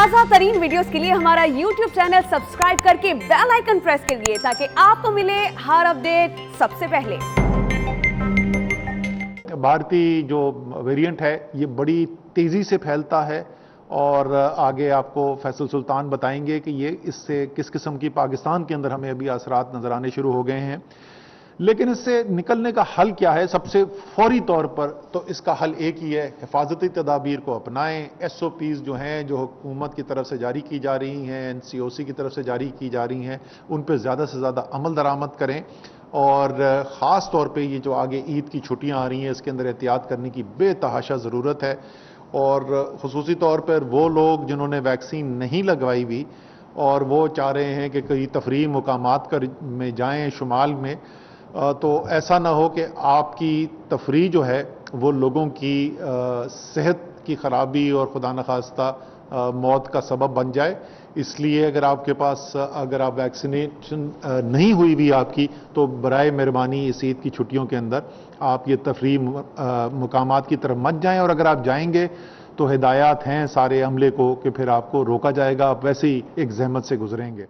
ताज़ा तरीन वीडियोस के लिए हमारा YouTube चैनल सब्सक्राइब करके बेल आइकन प्रेस करिए ताकि आपको मिले हर अपडेट सबसे पहले। भारतीय जो वेरिएंट है ये बड़ी तेज़ी से फैलता है और आगे आपको फैसल सुल्तान बताएंगे कि ये इससे किस किस्म की पाकिस्तान के अंदर हमें अभी असरात नज़र आने शुरू हो गए हैं। लेकिन इससे निकलने का हल क्या है? सबसे फौरी तौर पर तो इसका हल एक ही है, हिफाजती तदाबीर को अपनाएं। SOPs जो हैं, जो हुकूमत की तरफ से जारी की जा रही हैं, NCOC की तरफ से जारी की जा रही हैं, उन पर ज़्यादा से ज़्यादा अमल दरामद करें। और ख़ास तौर पे ये जो आगे ईद की छुट्टियां आ रही हैं, इसके अंदर एहतियात करने की बेतहाशा ज़रूरत है। और ख़ुसूसी तौर पर वो लोग जिन्होंने वैक्सीन नहीं लगवाई हुई और वो चाह रहे हैं कि कई तफरीही मुकामात में जाएँ शुमाल में, तो ऐसा ना हो कि आपकी तफरीह जो है वो लोगों की सेहत की ख़राबी और खुदा न खास्ता मौत का सबब बन जाए। इसलिए अगर आपके पास अगर आप वैक्सीनेशन नहीं हुई भी आपकी, तो बराए मेहरबानी इस ईद की छुट्टियों के अंदर आप ये तफरीह मुकामात की तरफ मत जाएं। और अगर आप जाएंगे तो हिदायत हैं सारे अमले को कि फिर आपको रोका जाएगा, आप वैसे ही एक ज़हमत से गुजरेंगे।